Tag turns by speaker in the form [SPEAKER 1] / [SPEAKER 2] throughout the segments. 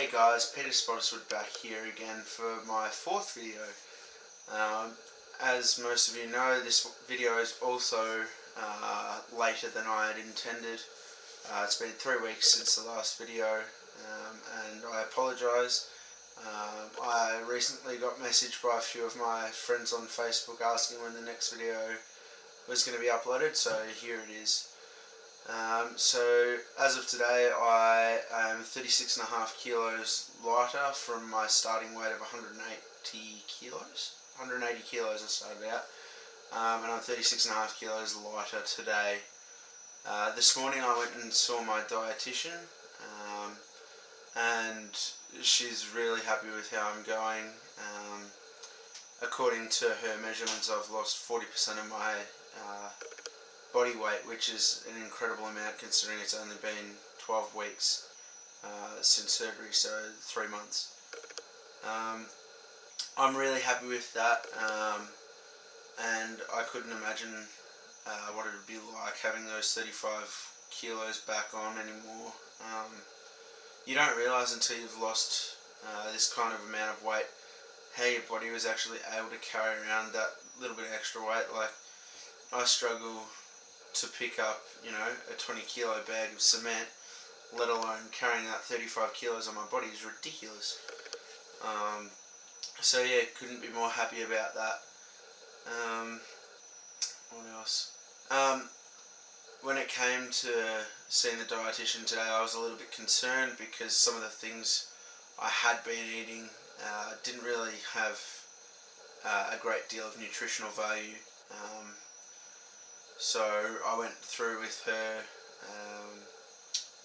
[SPEAKER 1] Hey guys, Peter Spottiswood back here again for my fourth video. As most of you know, this video is also later than I had intended. It's been 3 weeks since the last video, and I apologise. I recently got messaged by a few of my friends on Facebook asking when the next video was going to be uploaded, so here it is. So as of today, I am 36.5 kilos lighter from my starting weight of 180 kilos. 180 kilos I started out, and I'm 36.5 kilos lighter today. This morning I went and saw my dietitian, and she's really happy with how I'm going. According to her measurements, I've lost 40% of my body weight, which is an incredible amount considering it's only been 12 weeks since surgery, so 3 months. I'm really happy with that, and I couldn't imagine what it would be like having those 35 kilos back on anymore. You don't realise until you've lost this kind of amount of weight how your body was actually able to carry around that little bit of extra weight. Like, I struggle to pick up, a 20 kilo bag of cement, let alone carrying that 35 kilos on my body is ridiculous. So yeah, couldn't be more happy about that. What else? When it came to seeing the dietitian today, I was a little bit concerned because some of the things I had been eating didn't really have a great deal of nutritional value. So I went through with her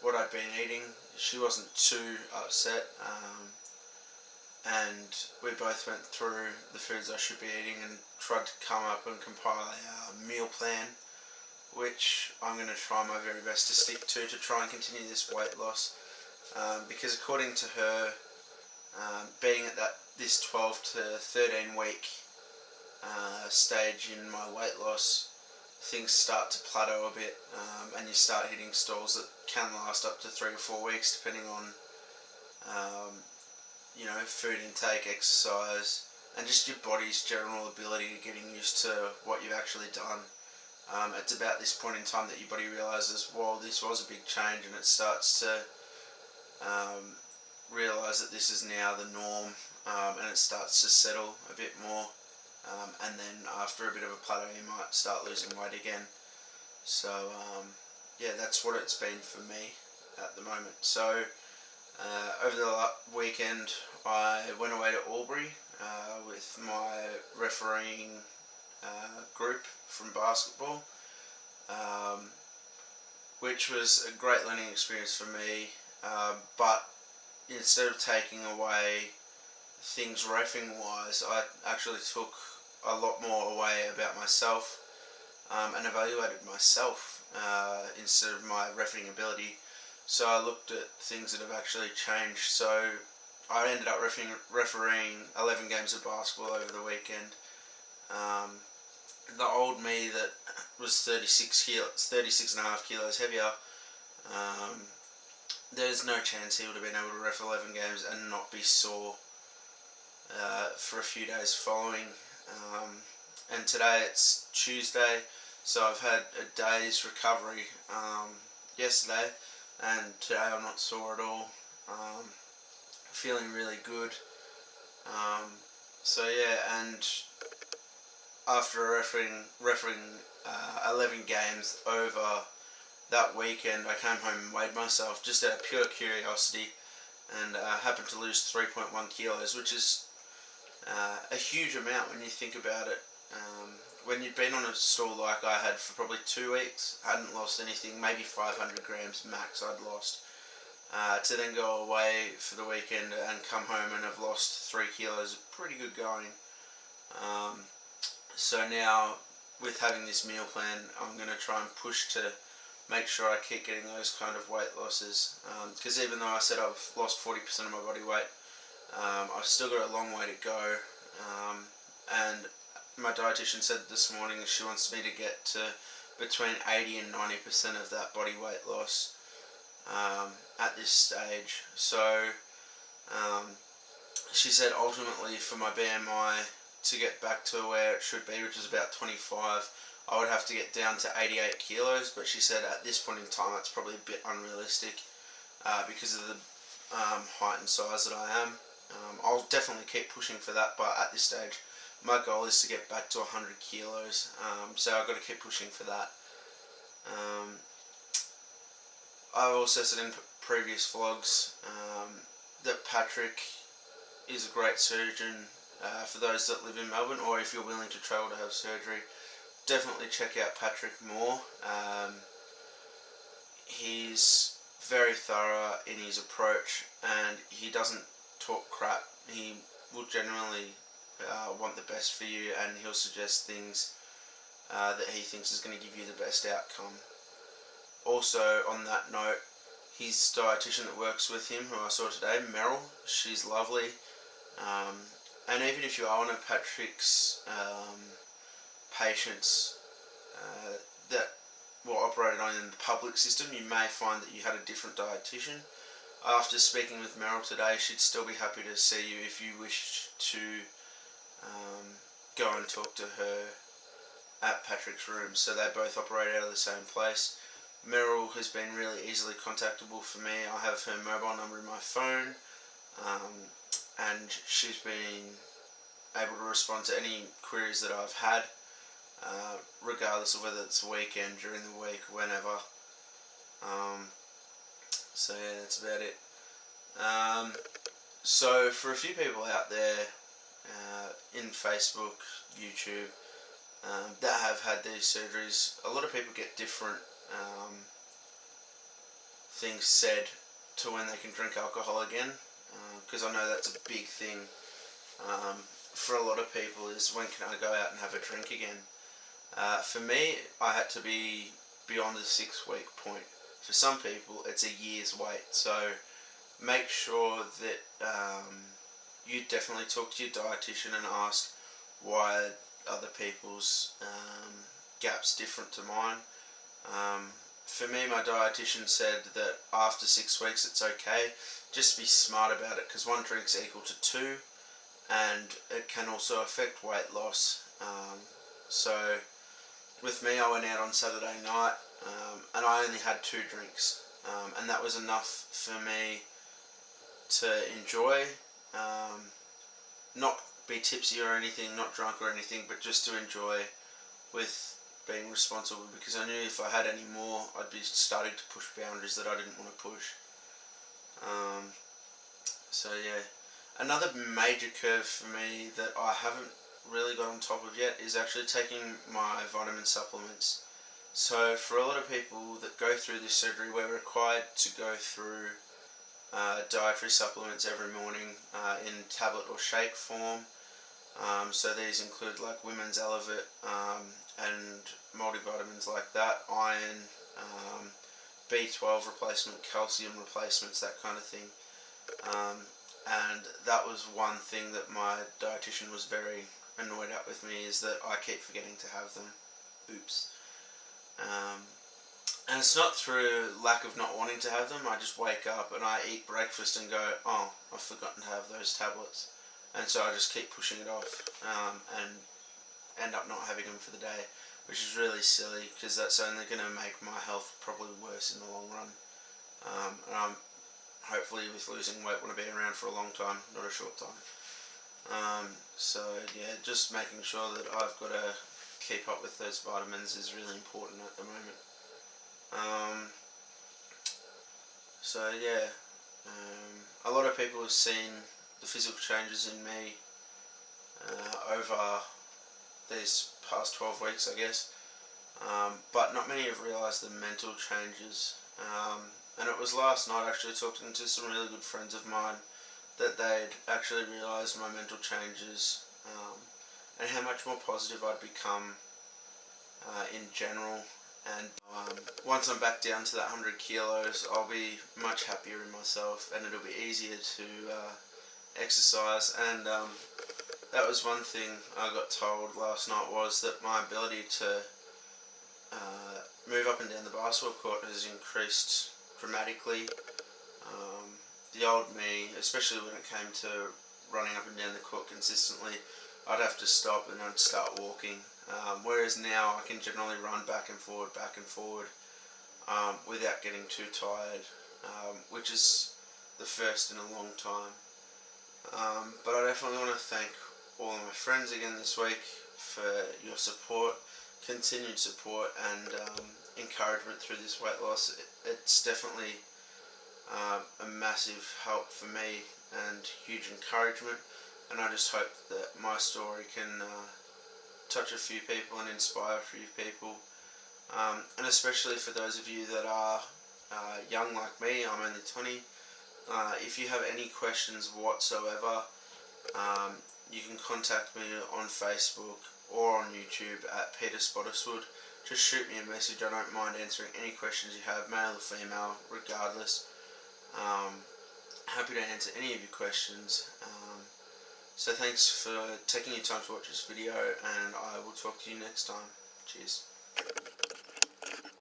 [SPEAKER 1] what I'd been eating. She wasn't too upset, and we both went through the foods I should be eating and tried to come up and compile a meal plan, which I'm going to try my very best to stick to try and continue this weight loss, because according to her, being at this 12 to 13 week stage in my weight loss, things start to plateau a bit, and you start hitting stalls that can last up to 3 or 4 weeks depending on food intake, exercise, and just your body's general ability to getting used to what you've actually done. It's about this point in time that your body realises, well, this was a big change, and it starts to realise that this is now the norm, and it starts to settle a bit more. And then after a bit of a plateau, you might start losing weight again. So yeah, that's what it's been for me at the moment. So over the weekend, I went away to Albury with my refereeing group from basketball, which was a great learning experience for me, but instead of taking away things reffing wise, I actually took a lot more away about myself, and evaluated myself instead of my reffing ability. So I looked at things that have actually changed. So I ended up refereeing 11 games of basketball over the weekend. The old me that was 36.5 kilos heavier, there's no chance he would have been able to ref 11 games and not be sore for a few days following. And today it's Tuesday, so I've had a day's recovery yesterday, and today I'm not sore at all. Feeling really good. So yeah, and after refereeing 11 games over that weekend, I came home and weighed myself just out of pure curiosity, and happened to lose 3.1 kilos, which is a huge amount when you think about it. When you'd been on a stall like I had for probably 2 weeks, hadn't lost anything, maybe 500 grams max I'd lost, to then go away for the weekend and come home and have lost 3 kilos, pretty good going. So now, with having this meal plan, I'm going to try and push to make sure I keep getting those kind of weight losses, because even though I said I've lost 40% of my body weight, I've still got a long way to go, and my dietitian said this morning she wants me to get to between 80 and 90% of that body weight loss at this stage. So She said ultimately for my BMI to get back to where it should be, which is about 25, I would have to get down to 88 kilos, but she said at this point in time that's probably a bit unrealistic because of the height and size that I am. I'll definitely keep pushing for that, but at this stage my goal is to get back to 100 kilos, so I've got to keep pushing for that. I've also said in previous vlogs that Patrick is a great surgeon for those that live in Melbourne, or if you're willing to travel to have surgery, definitely check out Patrick more. He's very thorough in his approach, and he doesn't talk crap. He will genuinely want the best for you, and he'll suggest things that he thinks is going to give you the best outcome. Also, on that note, his dietitian that works with him, who I saw today, Meryl, she's lovely. And even if you are one of Patrick's patients that were operated on in the public system, you may find that you had a different dietitian. After speaking with Meryl today, she'd still be happy to see you if you wish to go and talk to her at Patrick's room. So they both operate out of the same place. Meryl has been really easily contactable for me. I have her mobile number in my phone, and she's been able to respond to any queries that I've had, regardless of whether it's a weekend, during the week, whenever. So yeah, that's about it. So for a few people out there in Facebook, YouTube, that have had these surgeries, a lot of people get different things said to when they can drink alcohol again, because I know that's a big thing for a lot of people, is when can I go out and have a drink again. For me, I had to be beyond the 6-week point. For some people it's a year's wait, so make sure that you definitely talk to your dietitian and ask why other people's gaps different to mine. For me, my dietitian said that after 6 weeks it's okay. Just be smart about it, because 1 drink's equal to 2, and it can also affect weight loss. So with me, I went out on Saturday night and I only had 2 drinks, and that was enough for me to enjoy, not be tipsy or anything, not drunk or anything, but just to enjoy with being responsible, because I knew if I had any more I'd be starting to push boundaries that I didn't want to push. So yeah, another major curve for me that I haven't really got on top of yet is actually taking my vitamin supplements. So for a lot of people that go through this surgery, we're required to go through dietary supplements every morning in tablet or shake form. So these include like Women's Elevate and multivitamins like that, iron, B12 replacement, calcium replacements, that kind of thing. And that was one thing that my dietitian was very annoyed at with me, is that I keep forgetting to have them. Oops. And it's not through lack of not wanting to have them. I just wake up and I eat breakfast and go, oh, I've forgotten to have those tablets. And so I just keep pushing it off and end up not having them for the day, which is really silly, because that's only going to make my health probably worse in the long run. And I'm hopefully, with losing weight, want to be around for a long time, not a short time. So yeah, just making sure that I've got to keep up with those vitamins is really important at the moment. So yeah, a lot of people have seen the physical changes in me over these past 12 weeks, I guess, but not many have realised the mental changes. And it was last night, actually, talking to some really good friends of mine, that they'd actually realised my mental changes and how much more positive I'd become in general. And once I'm back down to that 100 kilos, I'll be much happier in myself, and it'll be easier to exercise. And that was one thing I got told last night, was that my ability to move up and down the basketball court has increased dramatically. the old me, especially when it came to running up and down the court consistently, I'd have to stop and I'd start walking. Whereas now I can generally run back and forward, without getting too tired, which is the first in a long time. But I definitely want to thank all of my friends again this week for your support, continued support, and encouragement through this weight loss. It's definitely a massive help for me and huge encouragement, and I just hope that my story can touch a few people and inspire a few people, and especially for those of you that are young like me. I'm only 20. If you have any questions whatsoever, you can contact me on Facebook or on YouTube at Peter Spottiswood. Just shoot me a message. I don't mind answering any questions you have, male or female, regardless. Happy to answer any of your questions. So thanks for taking your time to watch this video, and I will talk to you next time. Cheers.